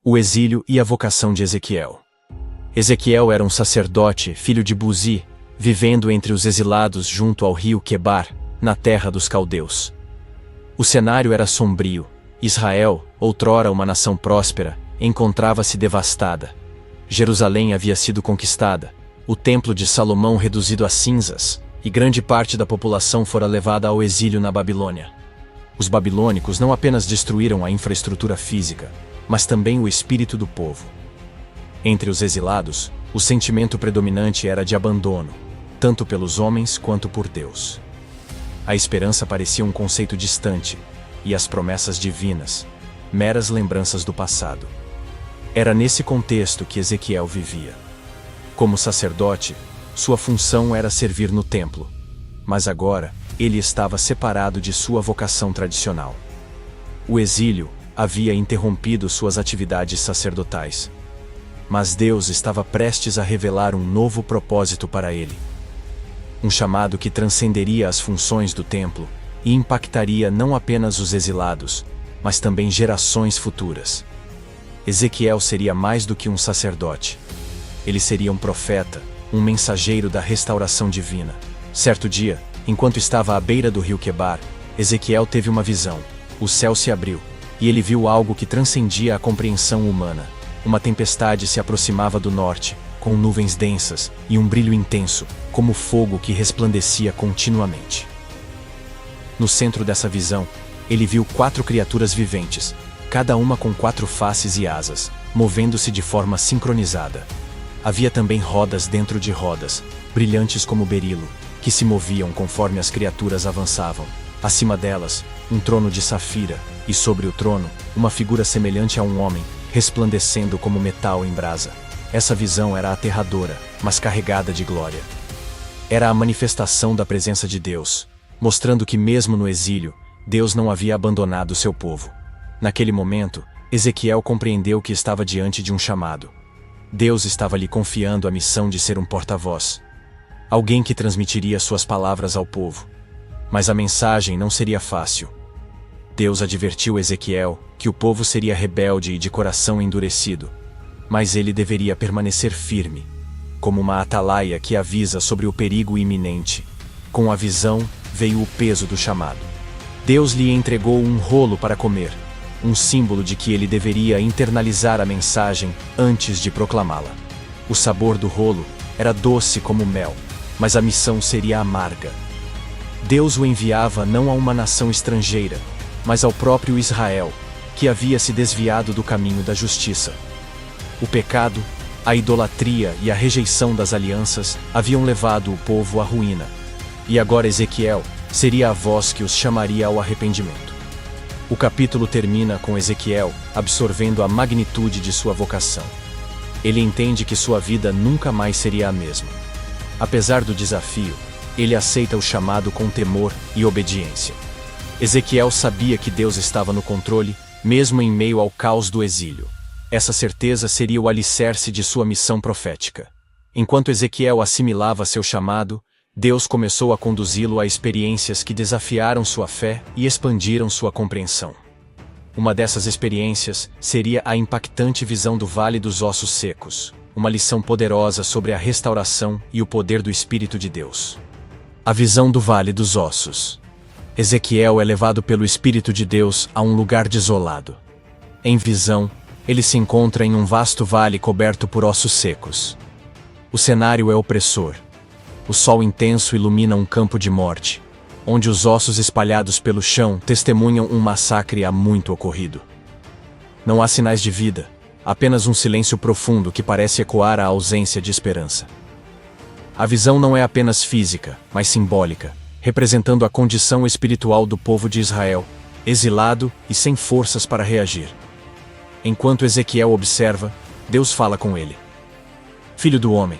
O exílio e a vocação de Ezequiel. Ezequiel era um sacerdote, filho de Buzi, vivendo entre os exilados junto ao rio Quebar, na terra dos caldeus. O cenário era sombrio. Israel, outrora uma nação próspera, encontrava-se devastada. Jerusalém havia sido conquistada, o templo de Salomão reduzido a cinzas, e grande parte da população fora levada ao exílio na Babilônia. Os babilônicos não apenas destruíram a infraestrutura física, mas também o espírito do povo. Entre os exilados, o sentimento predominante era de abandono, tanto pelos homens quanto por Deus. A esperança parecia um conceito distante, e as promessas divinas, meras lembranças do passado. Era nesse contexto que Ezequiel vivia. Como sacerdote, sua função era servir no templo, mas agora ele estava separado de sua vocação tradicional. O exílio havia interrompido suas atividades sacerdotais, mas Deus estava prestes a revelar um novo propósito para ele. Um chamado que transcenderia as funções do templo e impactaria não apenas os exilados, mas também gerações futuras. Ezequiel seria mais do que um sacerdote. Ele seria um profeta, um mensageiro da restauração divina. Certo dia, enquanto estava à beira do rio Quebar, Ezequiel teve uma visão. O céu se abriu, e ele viu algo que transcendia a compreensão humana. Uma tempestade se aproximava do norte, com nuvens densas e um brilho intenso, como fogo que resplandecia continuamente. No centro dessa visão, ele viu 4 criaturas viventes, cada uma com 4 faces e asas, movendo-se de forma sincronizada. Havia também rodas dentro de rodas, brilhantes como berilo, que se moviam conforme as criaturas avançavam. Acima delas, um trono de safira, e sobre o trono, uma figura semelhante a um homem, resplandecendo como metal em brasa. Essa visão era aterradora, mas carregada de glória. Era a manifestação da presença de Deus, mostrando que mesmo no exílio, Deus não havia abandonado seu povo. Naquele momento, Ezequiel compreendeu que estava diante de um chamado. Deus estava lhe confiando a missão de ser um porta-voz. Alguém que transmitiria suas palavras ao povo. Mas a mensagem não seria fácil. Deus advertiu Ezequiel que o povo seria rebelde e de coração endurecido, mas ele deveria permanecer firme, como uma atalaia que avisa sobre o perigo iminente. Com a visão, veio o peso do chamado. Deus lhe entregou um rolo para comer, um símbolo de que ele deveria internalizar a mensagem antes de proclamá-la. O sabor do rolo era doce como mel, mas a missão seria amarga. Deus o enviava não a uma nação estrangeira, mas ao próprio Israel, que havia se desviado do caminho da justiça. O pecado, a idolatria e a rejeição das alianças haviam levado o povo à ruína. E agora Ezequiel seria a voz que os chamaria ao arrependimento. O capítulo termina com Ezequiel absorvendo a magnitude de sua vocação. Ele entende que sua vida nunca mais seria a mesma. Apesar do desafio, ele aceita o chamado com temor e obediência. Ezequiel sabia que Deus estava no controle, mesmo em meio ao caos do exílio. Essa certeza seria o alicerce de sua missão profética. Enquanto Ezequiel assimilava seu chamado, Deus começou a conduzi-lo a experiências que desafiaram sua fé e expandiram sua compreensão. Uma dessas experiências seria a impactante visão do Vale dos Ossos Secos, uma lição poderosa sobre a restauração e o poder do Espírito de Deus. A visão do Vale dos Ossos. Ezequiel é levado pelo Espírito de Deus a um lugar desolado. Em visão, ele se encontra em um vasto vale coberto por ossos secos. O cenário é opressor. O sol intenso ilumina um campo de morte, onde os ossos espalhados pelo chão testemunham um massacre há muito ocorrido. Não há sinais de vida, apenas um silêncio profundo que parece ecoar a ausência de esperança. A visão não é apenas física, mas simbólica, representando a condição espiritual do povo de Israel, exilado e sem forças para reagir. Enquanto Ezequiel observa, Deus fala com ele. Filho do homem,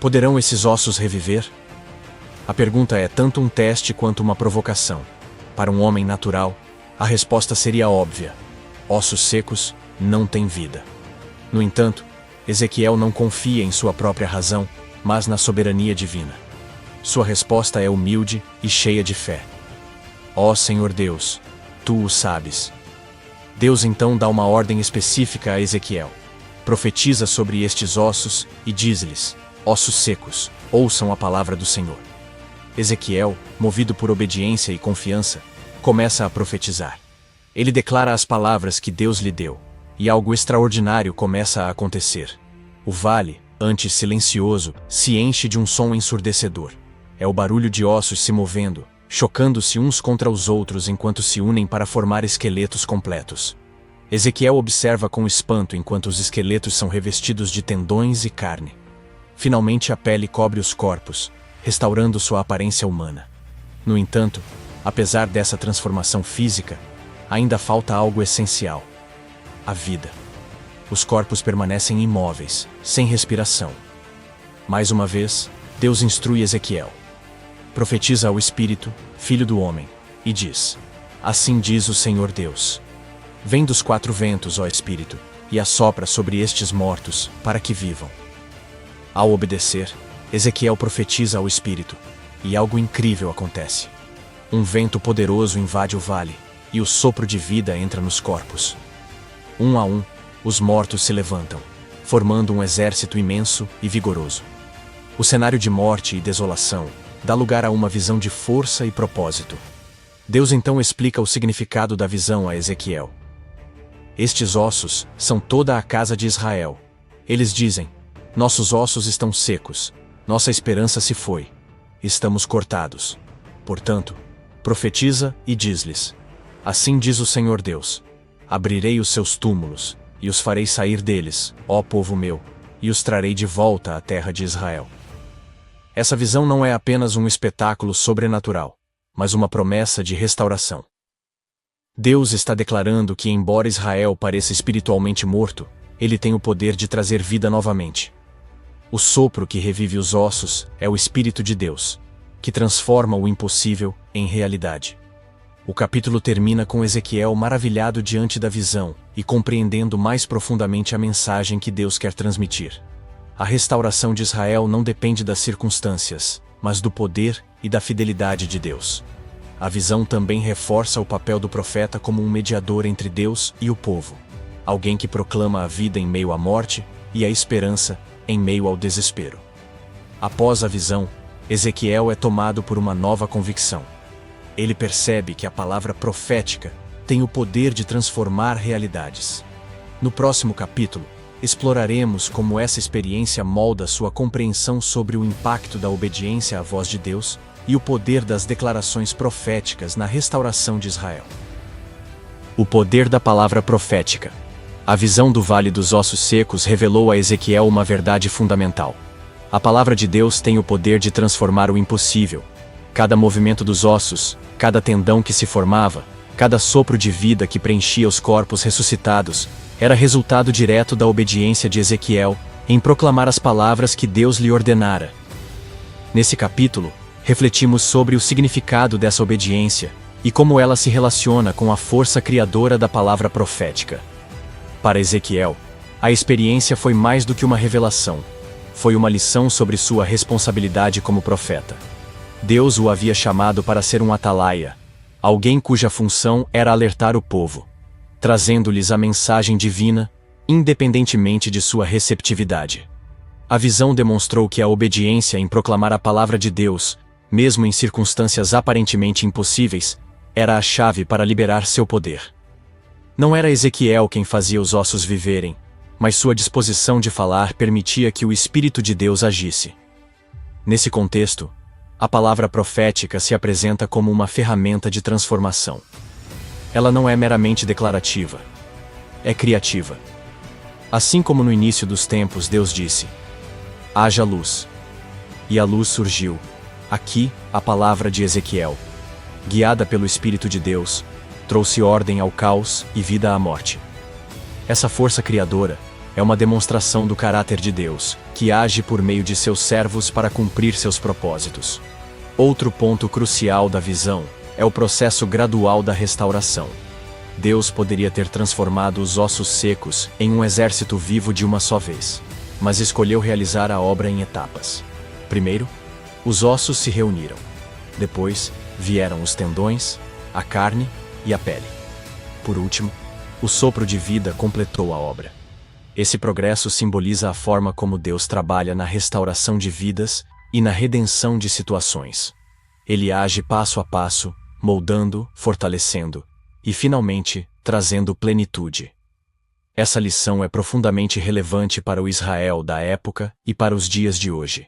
poderão esses ossos reviver? A pergunta é tanto um teste quanto uma provocação. Para um homem natural, a resposta seria óbvia. Ossos secos não têm vida. No entanto, Ezequiel não confia em sua própria razão, mas na soberania divina. Sua resposta é humilde e cheia de fé. Ó Senhor Deus, Tu o sabes. Deus então dá uma ordem específica a Ezequiel. Profetiza sobre estes ossos e diz-lhes: ossos secos, ouçam a palavra do Senhor. Ezequiel, movido por obediência e confiança, começa a profetizar. Ele declara as palavras que Deus lhe deu, e algo extraordinário começa a acontecer. O vale, antes silencioso, se enche de um som ensurdecedor. É o barulho de ossos se movendo, chocando-se uns contra os outros enquanto se unem para formar esqueletos completos. Ezequiel observa com espanto enquanto os esqueletos são revestidos de tendões e carne. Finalmente a pele cobre os corpos, restaurando sua aparência humana. No entanto, apesar dessa transformação física, ainda falta algo essencial: a vida. Os corpos permanecem imóveis, sem respiração. Mais uma vez, Deus instrui Ezequiel. Profetiza ao Espírito, filho do homem, e diz: assim diz o Senhor Deus. Vem dos quatro ventos, ó Espírito, e assopra sobre estes mortos, para que vivam. Ao obedecer, Ezequiel profetiza ao Espírito, e algo incrível acontece. Um vento poderoso invade o vale, e o sopro de vida entra nos corpos. Um a um, os mortos se levantam, formando um exército imenso e vigoroso. O cenário de morte e desolação dá lugar a uma visão de força e propósito. Deus então explica o significado da visão a Ezequiel. Estes ossos são toda a casa de Israel. Eles dizem: nossos ossos estão secos, nossa esperança se foi. Estamos cortados. Portanto, profetiza e diz-lhes: assim diz o Senhor Deus: abrirei os seus túmulos, e os farei sair deles, ó povo meu, e os trarei de volta à terra de Israel. Essa visão não é apenas um espetáculo sobrenatural, mas uma promessa de restauração. Deus está declarando que, embora Israel pareça espiritualmente morto, ele tem o poder de trazer vida novamente. O sopro que revive os ossos é o Espírito de Deus, que transforma o impossível em realidade. O capítulo termina com Ezequiel maravilhado diante da visão e compreendendo mais profundamente a mensagem que Deus quer transmitir. A restauração de Israel não depende das circunstâncias, mas do poder e da fidelidade de Deus. A visão também reforça o papel do profeta como um mediador entre Deus e o povo, alguém que proclama a vida em meio à morte e a esperança em meio ao desespero. Após a visão, Ezequiel é tomado por uma nova convicção. Ele percebe que a palavra profética tem o poder de transformar realidades. No próximo capítulo, exploraremos como essa experiência molda sua compreensão sobre o impacto da obediência à voz de Deus e o poder das declarações proféticas na restauração de Israel. O poder da palavra profética. A visão do Vale dos Ossos Secos revelou a Ezequiel uma verdade fundamental. A palavra de Deus tem o poder de transformar o impossível. Cada movimento dos ossos, cada tendão que se formava, cada sopro de vida que preenchia os corpos ressuscitados, era resultado direto da obediência de Ezequiel em proclamar as palavras que Deus lhe ordenara. Nesse capítulo, refletimos sobre o significado dessa obediência e como ela se relaciona com a força criadora da palavra profética. Para Ezequiel, a experiência foi mais do que uma revelação. Foi uma lição sobre sua responsabilidade como profeta. Deus o havia chamado para ser um atalaia, alguém cuja função era alertar o povo, trazendo-lhes a mensagem divina, independentemente de sua receptividade. A visão demonstrou que a obediência em proclamar a palavra de Deus, mesmo em circunstâncias aparentemente impossíveis, era a chave para liberar seu poder. Não era Ezequiel quem fazia os ossos viverem, mas sua disposição de falar permitia que o Espírito de Deus agisse. Nesse contexto, a palavra profética se apresenta como uma ferramenta de transformação. Ela não é meramente declarativa, é criativa. Assim como no início dos tempos Deus disse: haja luz. E a luz surgiu. Aqui, a palavra de Ezequiel, guiada pelo Espírito de Deus, trouxe ordem ao caos e vida à morte. Essa força criadora é uma demonstração do caráter de Deus, que age por meio de seus servos para cumprir seus propósitos. Outro ponto crucial da visão é o processo gradual da restauração. Deus poderia ter transformado os ossos secos em um exército vivo de uma só vez, mas escolheu realizar a obra em etapas. Primeiro, os ossos se reuniram. Depois, vieram os tendões, a carne e a pele. Por último, o sopro de vida completou a obra. Esse progresso simboliza a forma como Deus trabalha na restauração de vidas e na redenção de situações. Ele age passo a passo, moldando, fortalecendo e, finalmente, trazendo plenitude. Essa lição é profundamente relevante para o Israel da época e para os dias de hoje.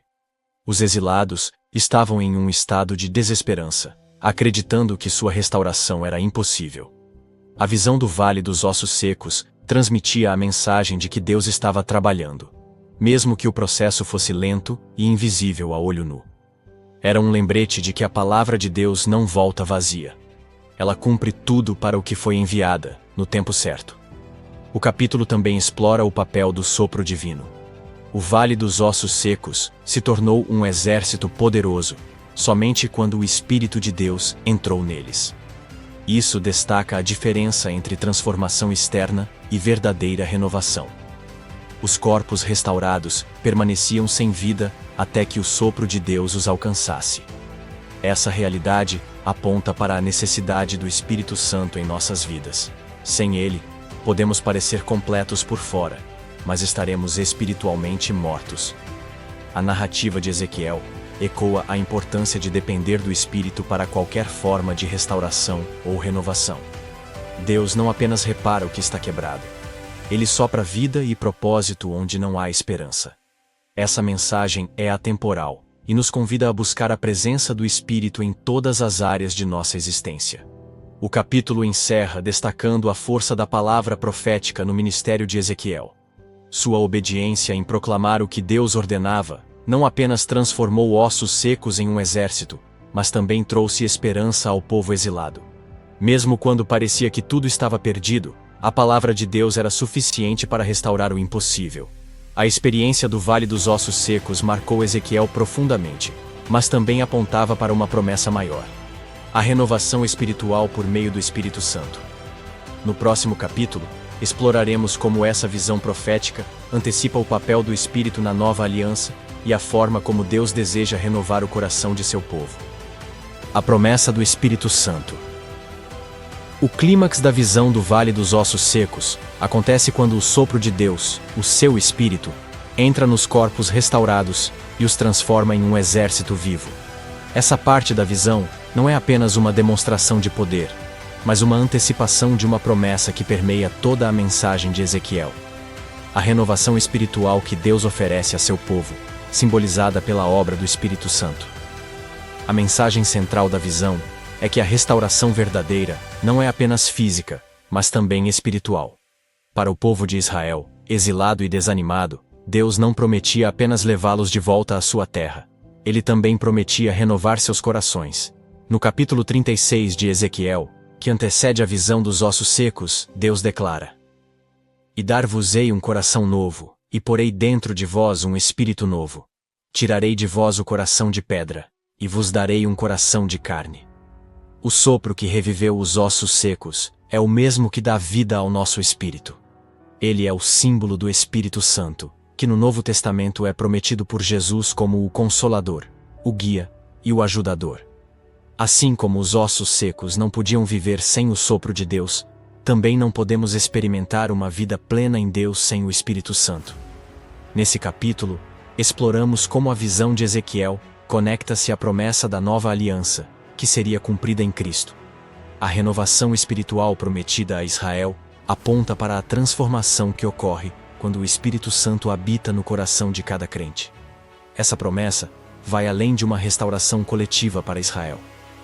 Os exilados estavam em um estado de desesperança, acreditando que sua restauração era impossível. A visão do Vale dos Ossos Secos transmitia a mensagem de que Deus estava trabalhando, mesmo que o processo fosse lento e invisível a olho nu. Era um lembrete de que a palavra de Deus não volta vazia. Ela cumpre tudo para o que foi enviada, no tempo certo. O capítulo também explora o papel do sopro divino. O Vale dos Ossos Secos se tornou um exército poderoso, somente quando o Espírito de Deus entrou neles. Isso destaca a diferença entre transformação externa e verdadeira renovação. Os corpos restaurados permaneciam sem vida até que o sopro de Deus os alcançasse. Essa realidade aponta para a necessidade do Espírito Santo em nossas vidas. Sem ele, podemos parecer completos por fora, mas estaremos espiritualmente mortos. A narrativa de Ezequiel ecoa a importância de depender do Espírito para qualquer forma de restauração ou renovação. Deus não apenas repara o que está quebrado. Ele sopra vida e propósito onde não há esperança. Essa mensagem é atemporal e nos convida a buscar a presença do Espírito em todas as áreas de nossa existência. O capítulo encerra destacando a força da palavra profética no ministério de Ezequiel. Sua obediência em proclamar o que Deus ordenava não apenas transformou ossos secos em um exército, mas também trouxe esperança ao povo exilado. Mesmo quando parecia que tudo estava perdido, a palavra de Deus era suficiente para restaurar o impossível. A experiência do Vale dos Ossos Secos marcou Ezequiel profundamente, mas também apontava para uma promessa maior: a renovação espiritual por meio do Espírito Santo. No próximo capítulo, exploraremos como essa visão profética antecipa o papel do Espírito na nova aliança e a forma como Deus deseja renovar o coração de seu povo. A promessa do Espírito Santo. O clímax da visão do Vale dos Ossos Secos acontece quando o sopro de Deus, o seu Espírito, entra nos corpos restaurados e os transforma em um exército vivo. Essa parte da visão não é apenas uma demonstração de poder, mas uma antecipação de uma promessa que permeia toda a mensagem de Ezequiel. A renovação espiritual que Deus oferece a seu povo, simbolizada pela obra do Espírito Santo. A mensagem central da visão é que a restauração verdadeira não é apenas física, mas também espiritual. Para o povo de Israel, exilado e desanimado, Deus não prometia apenas levá-los de volta à sua terra. Ele também prometia renovar seus corações. No capítulo 36 de Ezequiel, que antecede a visão dos ossos secos, Deus declara: "E dar-vos-ei um coração novo, e porei dentro de vós um espírito novo. Tirarei de vós o coração de pedra, e vos darei um coração de carne." O sopro que reviveu os ossos secos é o mesmo que dá vida ao nosso espírito. Ele é o símbolo do Espírito Santo, que no Novo Testamento é prometido por Jesus como o Consolador, o Guia e o Ajudador. Assim como os ossos secos não podiam viver sem o sopro de Deus, também não podemos experimentar uma vida plena em Deus sem o Espírito Santo. Nesse capítulo, exploramos como a visão de Ezequiel conecta-se à promessa da nova aliança, que seria cumprida em Cristo. A renovação espiritual prometida a Israel aponta para a transformação que ocorre quando o Espírito Santo habita no coração de cada crente. Essa promessa vai além de uma restauração coletiva para Israel.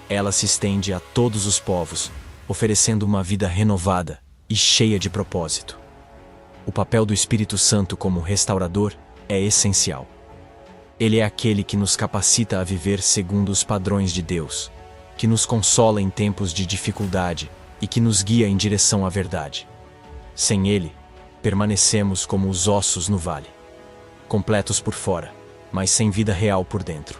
Ela se estende a todos os povos, oferecendo uma vida renovada e cheia de propósito. O papel do Espírito Santo como restaurador é essencial. Ele é aquele que nos capacita a viver segundo os padrões de Deus, que nos consola em tempos de dificuldade e que nos guia em direção à verdade. Sem ele, permanecemos como os ossos no vale, completos por fora, mas sem vida real por dentro.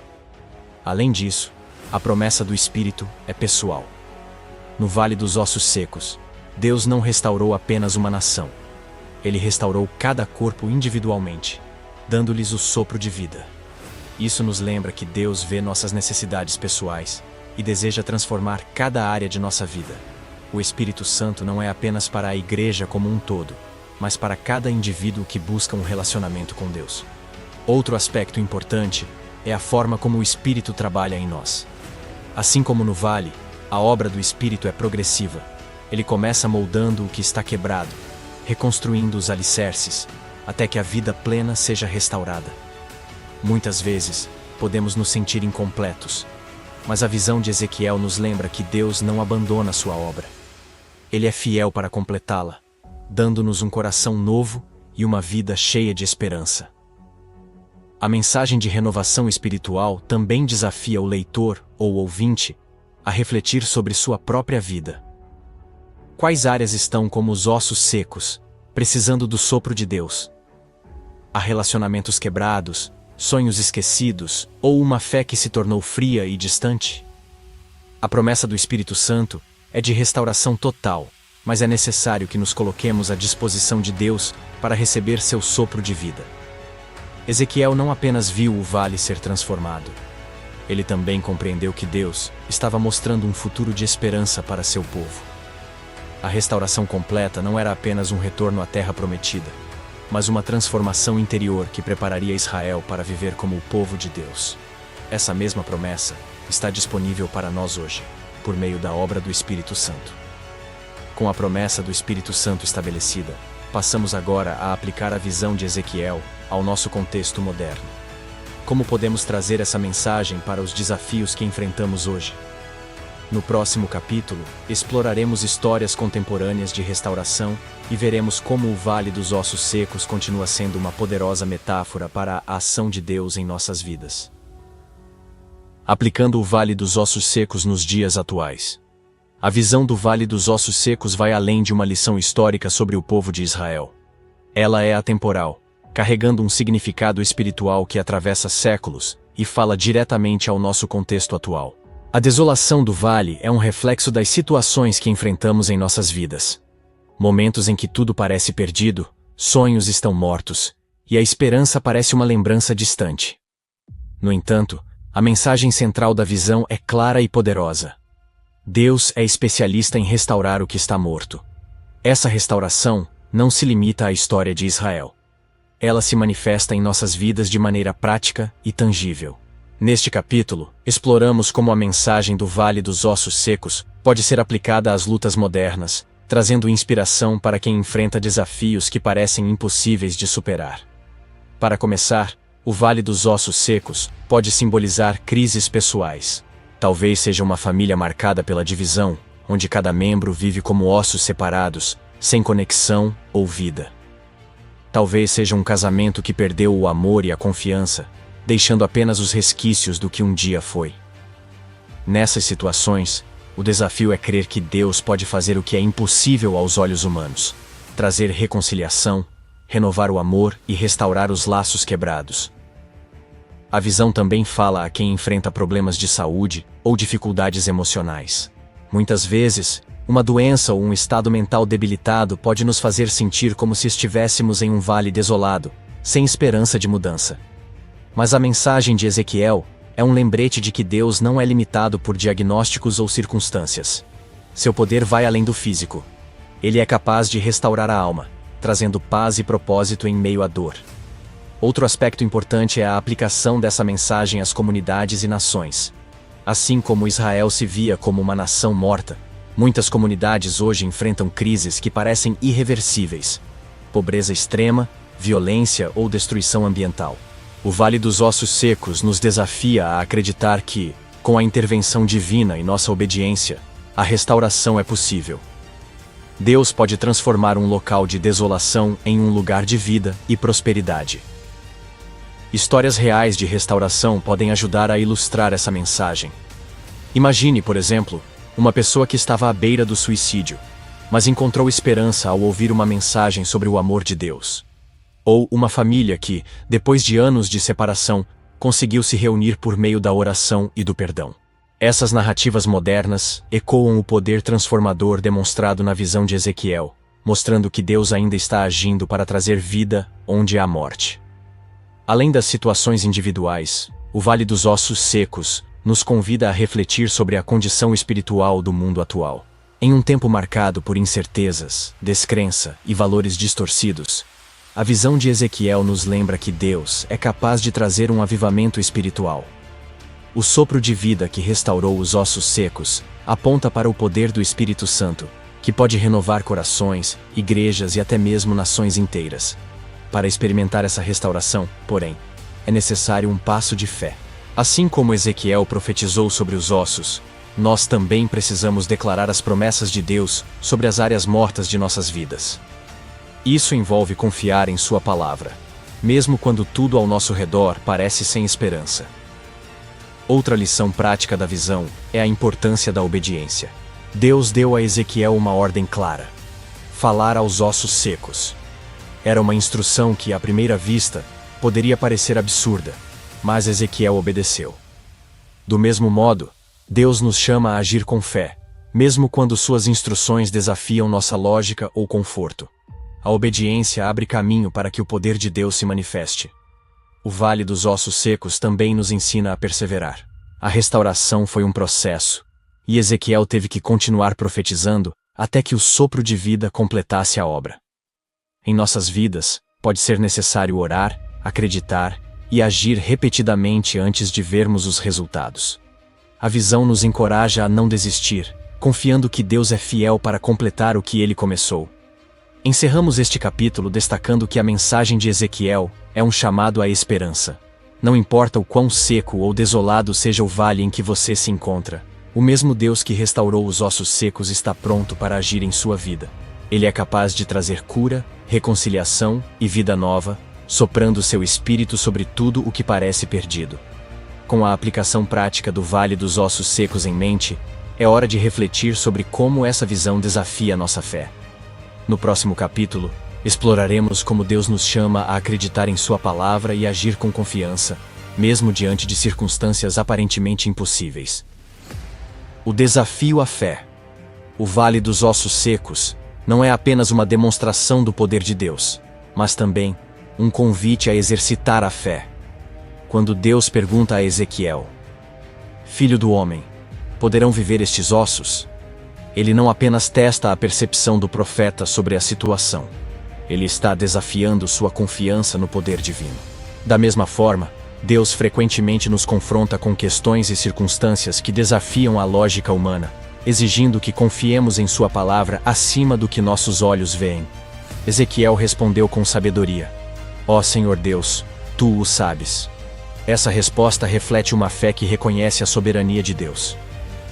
Além disso, a promessa do Espírito é pessoal. No Vale dos Ossos Secos, Deus não restaurou apenas uma nação. Ele restaurou cada corpo individualmente, dando-lhes o sopro de vida. Isso nos lembra que Deus vê nossas necessidades pessoais e deseja transformar cada área de nossa vida. O Espírito Santo não é apenas para a igreja como um todo, mas para cada indivíduo que busca um relacionamento com Deus. Outro aspecto importante é a forma como o Espírito trabalha em nós. Assim como no vale, a obra do Espírito é progressiva. Ele começa moldando o que está quebrado, reconstruindo os alicerces, até que a vida plena seja restaurada. Muitas vezes, podemos nos sentir incompletos, mas a visão de Ezequiel nos lembra que Deus não abandona sua obra. Ele é fiel para completá-la, dando-nos um coração novo e uma vida cheia de esperança. A mensagem de renovação espiritual também desafia o leitor ou ouvinte a refletir sobre sua própria vida. Quais áreas estão como os ossos secos, precisando do sopro de Deus? Há relacionamentos quebrados, sonhos esquecidos ou uma fé que se tornou fria e distante? A promessa do Espírito Santo é de restauração total, mas é necessário que nos coloquemos à disposição de Deus para receber seu sopro de vida. Ezequiel não apenas viu o vale ser transformado. Ele também compreendeu que Deus estava mostrando um futuro de esperança para seu povo. A restauração completa não era apenas um retorno à terra prometida, mas uma transformação interior que prepararia Israel para viver como o povo de Deus. Essa mesma promessa está disponível para nós hoje, por meio da obra do Espírito Santo. Com a promessa do Espírito Santo estabelecida, passamos agora a aplicar a visão de Ezequiel ao nosso contexto moderno. Como podemos trazer essa mensagem para os desafios que enfrentamos hoje? No próximo capítulo, exploraremos histórias contemporâneas de restauração e veremos como o Vale dos Ossos Secos continua sendo uma poderosa metáfora para a ação de Deus em nossas vidas. Aplicando o Vale dos Ossos Secos nos dias atuais. A visão do Vale dos Ossos Secos vai além de uma lição histórica sobre o povo de Israel. Ela é atemporal, carregando um significado espiritual que atravessa séculos e fala diretamente ao nosso contexto atual. A desolação do vale é um reflexo das situações que enfrentamos em nossas vidas. Momentos em que tudo parece perdido, sonhos estão mortos, e a esperança parece uma lembrança distante. No entanto, a mensagem central da visão é clara e poderosa. Deus é especialista em restaurar o que está morto. Essa restauração não se limita à história de Israel. Ela se manifesta em nossas vidas de maneira prática e tangível. Neste capítulo, exploramos como a mensagem do Vale dos Ossos Secos pode ser aplicada às lutas modernas, trazendo inspiração para quem enfrenta desafios que parecem impossíveis de superar. Para começar, o Vale dos Ossos Secos pode simbolizar crises pessoais. Talvez seja uma família marcada pela divisão, onde cada membro vive como ossos separados, sem conexão ou vida. Talvez seja um casamento que perdeu o amor e a confiança, deixando apenas os resquícios do que um dia foi. Nessas situações, o desafio é crer que Deus pode fazer o que é impossível aos olhos humanos: trazer reconciliação, renovar o amor e restaurar os laços quebrados. A visão também fala a quem enfrenta problemas de saúde ou dificuldades emocionais. Muitas vezes, uma doença ou um estado mental debilitado pode nos fazer sentir como se estivéssemos em um vale desolado, sem esperança de mudança. Mas a mensagem de Ezequiel é um lembrete de que Deus não é limitado por diagnósticos ou circunstâncias. Seu poder vai além do físico. Ele é capaz de restaurar a alma, trazendo paz e propósito em meio à dor. Outro aspecto importante é a aplicação dessa mensagem às comunidades e nações. Assim como Israel se via como uma nação morta, muitas comunidades hoje enfrentam crises que parecem irreversíveis: pobreza extrema, violência ou destruição ambiental. O Vale dos Ossos Secos nos desafia a acreditar que, com a intervenção divina e nossa obediência, a restauração é possível. Deus pode transformar um local de desolação em um lugar de vida e prosperidade. Histórias reais de restauração podem ajudar a ilustrar essa mensagem. Imagine, por exemplo, uma pessoa que estava à beira do suicídio, mas encontrou esperança ao ouvir uma mensagem sobre o amor de Deus. Ou uma família que, depois de anos de separação, conseguiu se reunir por meio da oração e do perdão. Essas narrativas modernas ecoam o poder transformador demonstrado na visão de Ezequiel, mostrando que Deus ainda está agindo para trazer vida onde há morte. Além das situações individuais, o Vale dos Ossos Secos nos convida a refletir sobre a condição espiritual do mundo atual. Em um tempo marcado por incertezas, descrença e valores distorcidos, a visão de Ezequiel nos lembra que Deus é capaz de trazer um avivamento espiritual. O sopro de vida que restaurou os ossos secos aponta para o poder do Espírito Santo, que pode renovar corações, igrejas e até mesmo nações inteiras. Para experimentar essa restauração, porém, é necessário um passo de fé. Assim como Ezequiel profetizou sobre os ossos, nós também precisamos declarar as promessas de Deus sobre as áreas mortas de nossas vidas. Isso envolve confiar em Sua palavra, mesmo quando tudo ao nosso redor parece sem esperança. Outra lição prática da visão é a importância da obediência. Deus deu a Ezequiel uma ordem clara: falar aos ossos secos. Era uma instrução que, à primeira vista, poderia parecer absurda, mas Ezequiel obedeceu. Do mesmo modo, Deus nos chama a agir com fé, mesmo quando suas instruções desafiam nossa lógica ou conforto. A obediência abre caminho para que o poder de Deus se manifeste. O Vale dos Ossos Secos também nos ensina a perseverar. A restauração foi um processo, e Ezequiel teve que continuar profetizando até que o sopro de vida completasse a obra. Em nossas vidas, pode ser necessário orar, acreditar e agir repetidamente antes de vermos os resultados. A visão nos encoraja a não desistir, confiando que Deus é fiel para completar o que Ele começou. Encerramos este capítulo destacando que a mensagem de Ezequiel é um chamado à esperança. Não importa o quão seco ou desolado seja o vale em que você se encontra, o mesmo Deus que restaurou os ossos secos está pronto para agir em sua vida. Ele é capaz de trazer cura, reconciliação e vida nova, soprando seu espírito sobre tudo o que parece perdido. Com a aplicação prática do Vale dos Ossos Secos em mente, é hora de refletir sobre como essa visão desafia nossa fé. No próximo capítulo, exploraremos como Deus nos chama a acreditar em Sua palavra e agir com confiança, mesmo diante de circunstâncias aparentemente impossíveis. O desafio à fé. O Vale dos Ossos Secos não é apenas uma demonstração do poder de Deus, mas também um convite a exercitar a fé. Quando Deus pergunta a Ezequiel: Filho do homem, poderão viver estes ossos? Ele não apenas testa a percepção do profeta sobre a situação. Ele está desafiando sua confiança no poder divino. Da mesma forma, Deus frequentemente nos confronta com questões e circunstâncias que desafiam a lógica humana, exigindo que confiemos em Sua palavra acima do que nossos olhos veem. Ezequiel respondeu com sabedoria: Ó Senhor Deus, Tu o sabes. Essa resposta reflete uma fé que reconhece a soberania de Deus.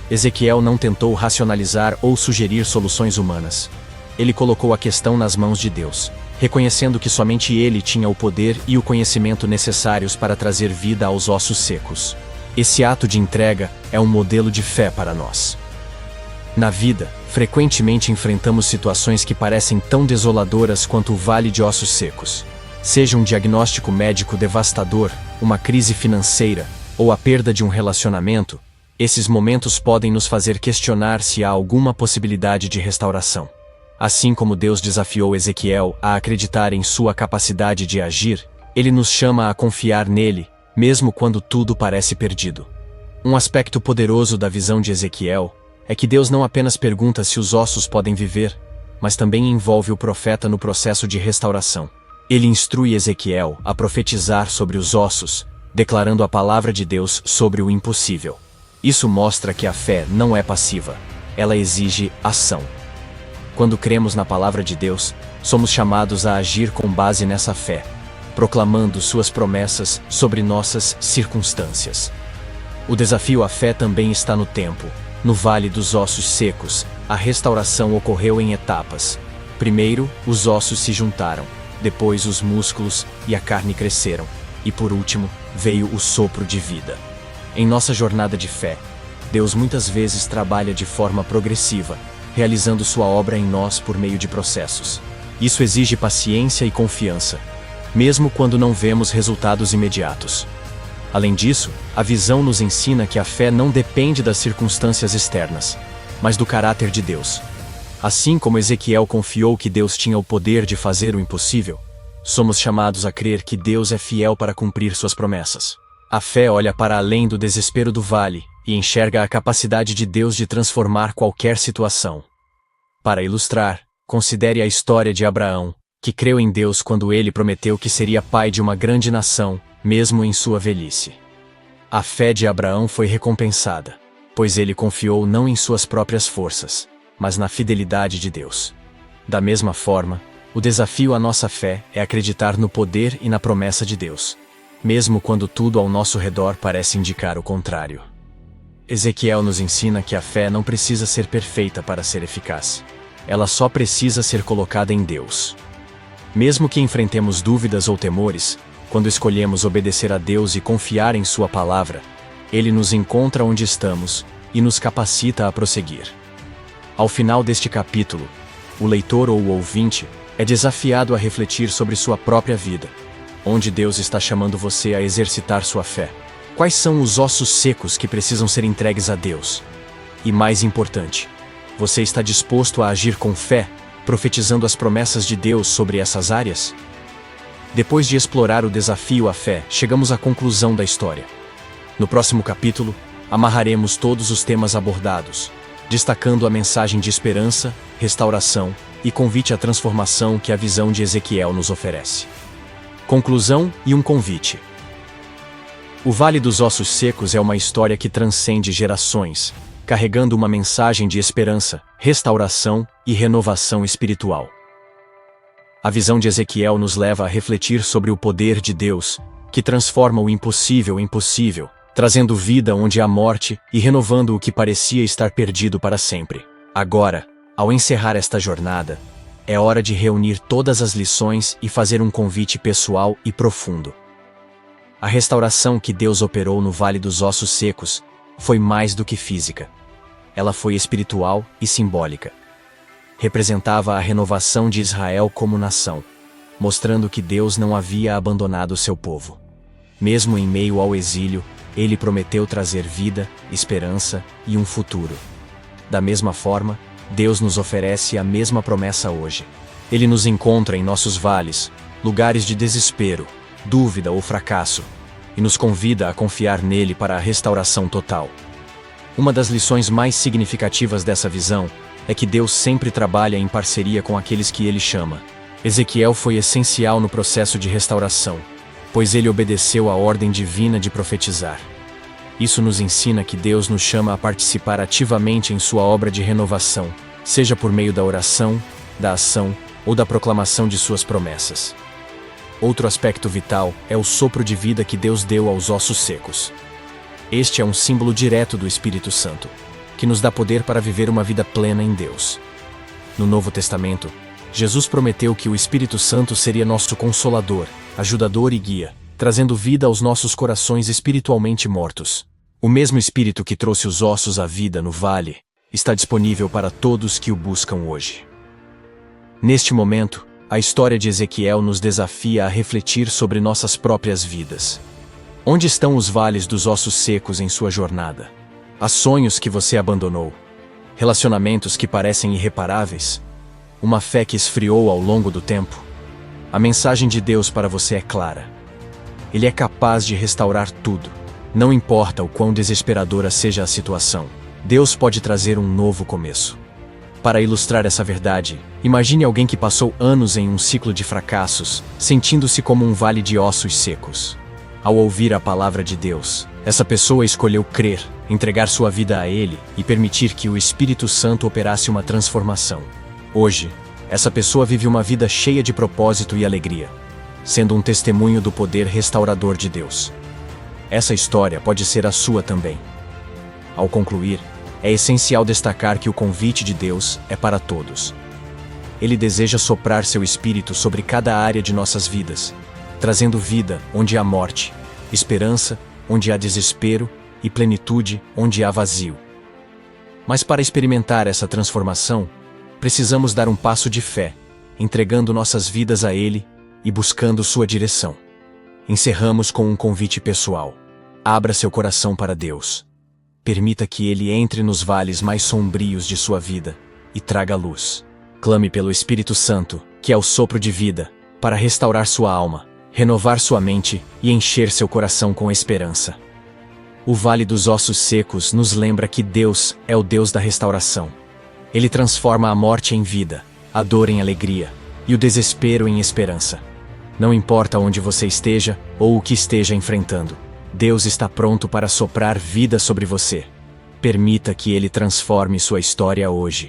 Ezequiel não tentou racionalizar ou sugerir soluções humanas. Ele colocou a questão nas mãos de Deus, reconhecendo que somente Ele tinha o poder e o conhecimento necessários para trazer vida aos ossos secos. Esse ato de entrega é um modelo de fé para nós. Na vida, frequentemente enfrentamos situações que parecem tão desoladoras quanto o Vale de Ossos Secos. Seja um diagnóstico médico devastador, uma crise financeira ou a perda de um relacionamento, esses momentos podem nos fazer questionar se há alguma possibilidade de restauração. Assim como Deus desafiou Ezequiel a acreditar em sua capacidade de agir, Ele nos chama a confiar nele, mesmo quando tudo parece perdido. Um aspecto poderoso da visão de Ezequiel é que Deus não apenas pergunta se os ossos podem viver, mas também envolve o profeta no processo de restauração. Ele instrui Ezequiel a profetizar sobre os ossos, declarando a palavra de Deus sobre o impossível. Isso mostra que a fé não é passiva, ela exige ação. Quando cremos na palavra de Deus, somos chamados a agir com base nessa fé, proclamando suas promessas sobre nossas circunstâncias. O desafio à fé também está no tempo. No Vale dos Ossos Secos, a restauração ocorreu em etapas. Primeiro, os ossos se juntaram, depois os músculos e a carne cresceram, e por último, veio o sopro de vida. Em nossa jornada de fé, Deus muitas vezes trabalha de forma progressiva, realizando sua obra em nós por meio de processos. Isso exige paciência e confiança, mesmo quando não vemos resultados imediatos. Além disso, a visão nos ensina que a fé não depende das circunstâncias externas, mas do caráter de Deus. Assim como Ezequiel confiou que Deus tinha o poder de fazer o impossível, somos chamados a crer que Deus é fiel para cumprir suas promessas. A fé olha para além do desespero do vale e enxerga a capacidade de Deus de transformar qualquer situação. Para ilustrar, considere a história de Abraão, que creu em Deus quando ele prometeu que seria pai de uma grande nação, mesmo em sua velhice. A fé de Abraão foi recompensada, pois ele confiou não em suas próprias forças, mas na fidelidade de Deus. Da mesma forma, o desafio à nossa fé é acreditar no poder e na promessa de Deus, mesmo quando tudo ao nosso redor parece indicar o contrário. Ezequiel nos ensina que a fé não precisa ser perfeita para ser eficaz. Ela só precisa ser colocada em Deus. Mesmo que enfrentemos dúvidas ou temores, quando escolhemos obedecer a Deus e confiar em Sua palavra, Ele nos encontra onde estamos e nos capacita a prosseguir. Ao final deste capítulo, o leitor ou o ouvinte é desafiado a refletir sobre sua própria vida, onde Deus está chamando você a exercitar sua fé. Quais são os ossos secos que precisam ser entregues a Deus? E mais importante, você está disposto a agir com fé, profetizando as promessas de Deus sobre essas áreas? Depois de explorar o desafio à fé, chegamos à conclusão da história. No próximo capítulo, amarraremos todos os temas abordados, destacando a mensagem de esperança, restauração e convite à transformação que a visão de Ezequiel nos oferece. Conclusão e um convite. O Vale dos Ossos Secos é uma história que transcende gerações, carregando uma mensagem de esperança, restauração e renovação espiritual. A visão de Ezequiel nos leva a refletir sobre o poder de Deus, que transforma o impossível em possível, trazendo vida onde há morte e renovando o que parecia estar perdido para sempre. Agora, ao encerrar esta jornada, é hora de reunir todas as lições e fazer um convite pessoal e profundo. A restauração que Deus operou no Vale dos Ossos Secos foi mais do que física. Ela foi espiritual e simbólica. Representava a renovação de Israel como nação, mostrando que Deus não havia abandonado seu povo. Mesmo em meio ao exílio, Ele prometeu trazer vida, esperança e um futuro. Da mesma forma, Deus nos oferece a mesma promessa hoje. Ele nos encontra em nossos vales, lugares de desespero, dúvida ou fracasso, e nos convida a confiar nele para a restauração total. Uma das lições mais significativas dessa visão é que Deus sempre trabalha em parceria com aqueles que Ele chama. Ezequiel foi essencial no processo de restauração, pois ele obedeceu à ordem divina de profetizar. Isso nos ensina que Deus nos chama a participar ativamente em sua obra de renovação, seja por meio da oração, da ação ou da proclamação de suas promessas. Outro aspecto vital é o sopro de vida que Deus deu aos ossos secos. Este é um símbolo direto do Espírito Santo, que nos dá poder para viver uma vida plena em Deus. No Novo Testamento, Jesus prometeu que o Espírito Santo seria nosso consolador, ajudador e guia, trazendo vida aos nossos corações espiritualmente mortos. O mesmo Espírito que trouxe os ossos à vida no vale está disponível para todos que o buscam hoje. Neste momento, a história de Ezequiel nos desafia a refletir sobre nossas próprias vidas. Onde estão os vales dos ossos secos em sua jornada? Há sonhos que você abandonou? Relacionamentos que parecem irreparáveis? Uma fé que esfriou ao longo do tempo? A mensagem de Deus para você é clara. Ele é capaz de restaurar tudo. Não importa o quão desesperadora seja a situação, Deus pode trazer um novo começo. Para ilustrar essa verdade, imagine alguém que passou anos em um ciclo de fracassos, sentindo-se como um vale de ossos secos. Ao ouvir a palavra de Deus, essa pessoa escolheu crer, entregar sua vida a Ele e permitir que o Espírito Santo operasse uma transformação. Hoje, essa pessoa vive uma vida cheia de propósito e alegria, sendo um testemunho do poder restaurador de Deus. Essa história pode ser a sua também. Ao concluir, é essencial destacar que o convite de Deus é para todos. Ele deseja soprar seu Espírito sobre cada área de nossas vidas, trazendo vida onde há morte, esperança onde há desespero e plenitude onde há vazio. Mas para experimentar essa transformação, precisamos dar um passo de fé, entregando nossas vidas a Ele e buscando sua direção. Encerramos com um convite pessoal. Abra seu coração para Deus. Permita que Ele entre nos vales mais sombrios de sua vida e traga luz. Clame pelo Espírito Santo, que é o sopro de vida, para restaurar sua alma, renovar sua mente e encher seu coração com esperança. O Vale dos Ossos Secos nos lembra que Deus é o Deus da restauração. Ele transforma a morte em vida, a dor em alegria e o desespero em esperança. Não importa onde você esteja ou o que esteja enfrentando, Deus está pronto para soprar vida sobre você. Permita que Ele transforme sua história hoje.